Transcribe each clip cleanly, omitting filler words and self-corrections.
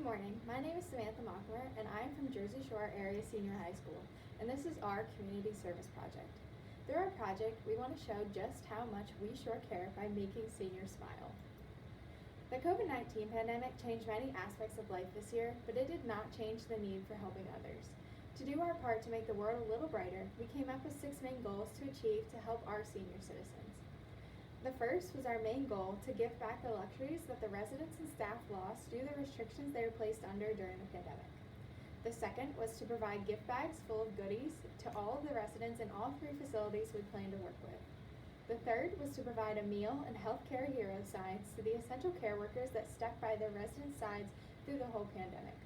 Good morning. My name is Samantha Mockmer, and I am from Jersey Shore Area Senior High School, and this is our community service project. Through our project, we want to show just how much we sure care by making seniors smile. The COVID-19 pandemic changed many aspects of life this year, but it did not change the need for helping others. To do our part to make the world a little brighter, we came up with 6 main goals to achieve to help our senior citizens. The first was our main goal to give back the luxuries that the residents and staff lost due to the restrictions they were placed under during the pandemic. The second was to provide gift bags full of goodies to all of the residents in all 3 facilities we plan to work with. The third was to provide a meal and healthcare hero signs to the essential care workers that stuck by their residents' sides through the whole pandemic.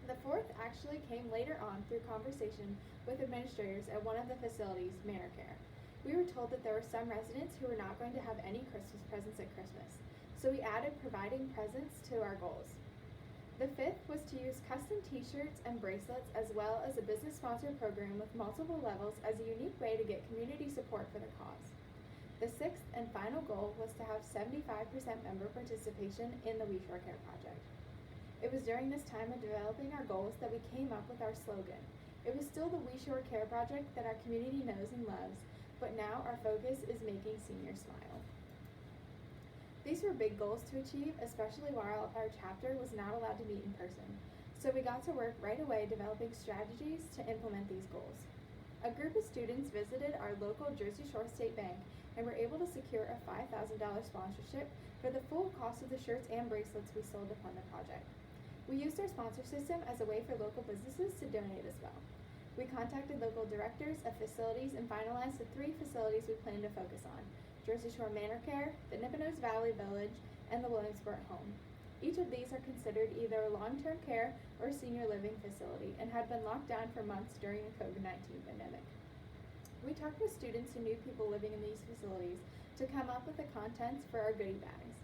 The fourth actually came later on through conversation with administrators at one of the facilities, Manor Care. We were told that there were some residents who were not going to have any Christmas presents at Christmas, so we added providing presents to our goals. The fifth was to use custom t-shirts and bracelets as well as a business-sponsored program with multiple levels as a unique way to get community support for the cause. The sixth and final goal was to have 75% member participation in the We Shore Care project. It was during this time of developing our goals that we came up with our slogan. It was still the We Shore Care project that our community knows and loves, but now our focus is making seniors smile. These were big goals to achieve, especially while our chapter was not allowed to meet in person. So we got to work right away developing strategies to implement these goals. A group of students visited our local Jersey Shore State Bank and were able to secure a $5,000 sponsorship for the full cost of the shirts and bracelets we sold to fund the project. We used our sponsor system as a way for local businesses to donate as well. We contacted local directors of facilities and finalized the 3 facilities we plan to focus on: Jersey Shore Manor Care, the Nippenose Valley Village, and the Williamsport Home. Each of these are considered either a long-term care or senior living facility and had been locked down for months during the COVID-19 pandemic. We talked with students and new people living in these facilities to come up with the contents for our goodie bags.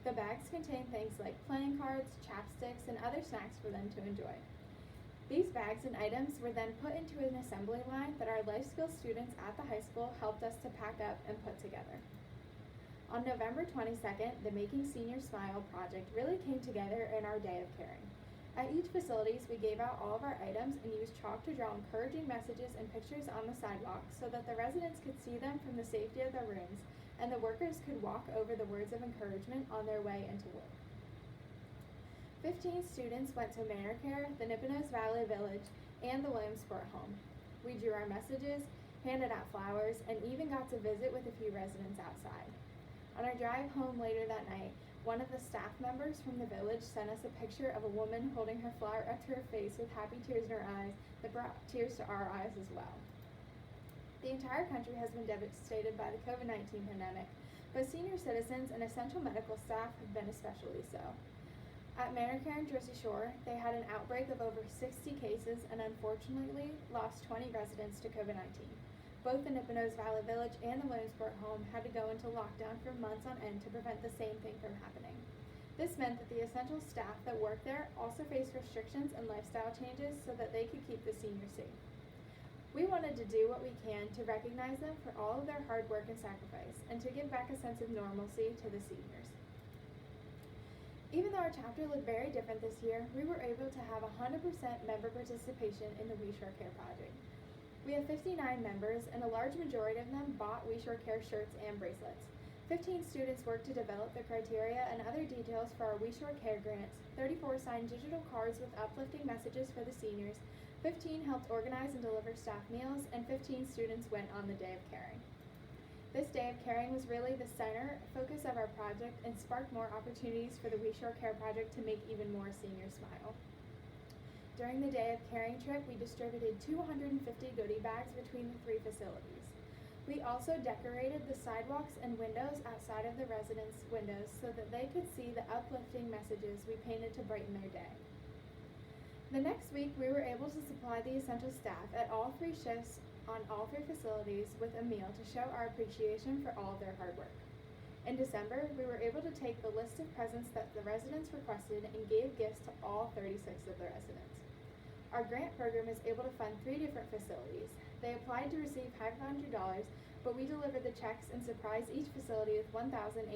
The bags contain things like playing cards, chapsticks, and other snacks for them to enjoy. These bags and items were then put into an assembly line that our life skills students at the high school helped us to pack up and put together. On November 22nd, the Making Seniors Smile project really came together in our day of caring. At each facilities, we gave out all of our items and used chalk to draw encouraging messages and pictures on the sidewalk so that the residents could see them from the safety of their rooms and the workers could walk over the words of encouragement on their way into work. 15 students went to Manor Care, the Nippenose Valley Village, and the Williamsport Home. We drew our messages, handed out flowers, and even got to visit with a few residents outside. On our drive home later that night, one of the staff members from the village sent us a picture of a woman holding her flower up to her face with happy tears in her eyes that brought tears to our eyes as well. The entire country has been devastated by the COVID-19 pandemic, but senior citizens and essential medical staff have been especially so. At Manor Care in Jersey Shore, they had an outbreak of over 60 cases and unfortunately lost 20 residents to COVID-19. Both the Nippenose Valley Village and the Williamsport Home had to go into lockdown for months on end to prevent the same thing from happening. This meant that the essential staff that worked there also faced restrictions and lifestyle changes so that they could keep the seniors safe. We wanted to do what we can to recognize them for all of their hard work and sacrifice and to give back a sense of normalcy to the seniors. Even though our chapter looked very different this year, we were able to have 100% member participation in the We Shore Care project. We have 59 members, and a large majority of them bought We Shore Care shirts and bracelets. 15 students worked to develop the criteria and other details for our We Shore Care grants, 34 signed digital cards with uplifting messages for the seniors, 15 helped organize and deliver staff meals, and 15 students went on the Day of Caring. This Day of Caring was really the center focus of our project and sparked more opportunities for the We Shore Care project to make even more seniors smile. During the Day of Caring trip, we distributed 250 goodie bags between the 3 facilities. We also decorated the sidewalks and windows outside of the residents' windows so that they could see the uplifting messages we painted to brighten their day. The next week, we were able to supply the essential staff at all 3 shifts on all 3 facilities with a meal to show our appreciation for all of their hard work. In December, we were able to take the list of presents that the residents requested and gave gifts to all 36 of the residents. Our grant program is able to fund 3 different facilities. They applied to receive $500, but we delivered the checks and surprised each facility with $1,850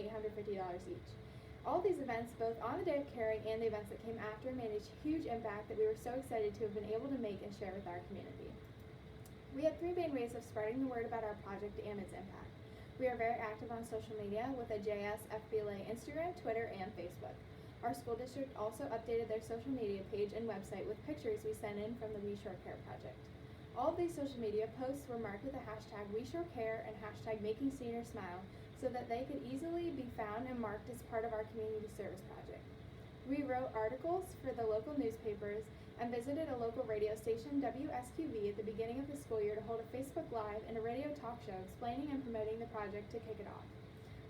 each. All these events, both on the day of caring and the events that came after, made a huge impact that we were so excited to have been able to make and share with our community. We have 3 main ways of spreading the word about our project and its impact. We are very active on social media with a JS Fbla Instagram, Twitter, and Facebook. Our school district also updated their social media page and website with pictures we sent in from the We Shore Care project. All of these social media posts were marked with the hashtag WeShoreCare and hashtag #MakingSeniorSmile so that they could easily be found and marked as part of our community service project. We wrote articles for the local newspapers and visited a local radio station, WSQV, at the beginning of the school year to hold a Facebook Live and a radio talk show explaining and promoting the project to kick it off.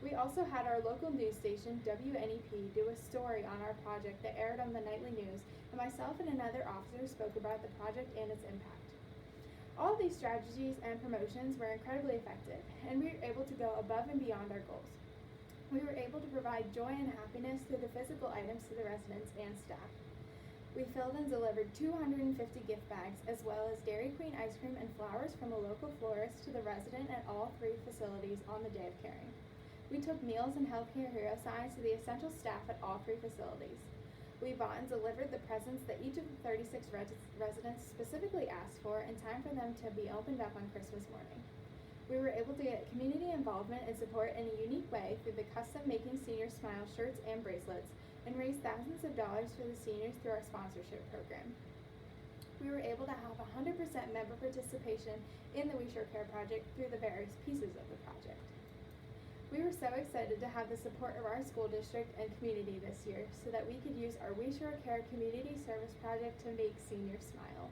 We also had our local news station, WNEP, do a story on our project that aired on the nightly news, and myself and another officer spoke about the project and its impact. All of these strategies and promotions were incredibly effective, and we were able to go above and beyond our goals. We were able to provide joy and happiness through the physical items to the residents and staff. We filled and delivered 250 gift bags, as well as Dairy Queen ice cream and flowers from a local florist to the resident at all 3 facilities on the day of caring. We took meals and healthcare hero signs to the essential staff at all 3 facilities. We bought and delivered the presents that each of the 36 residents specifically asked for in time for them to be opened up on Christmas morning. We were able to get community involvement and support in a unique way through the custom Making Seniors Smile shirts and bracelets, and raised thousands of dollars for the seniors through our sponsorship program. We were able to have 100% member participation in the We Shore Care project through the various pieces of the project. We were so excited to have the support of our school district and community this year so that we could use our We Shore Care community service project to make seniors smile.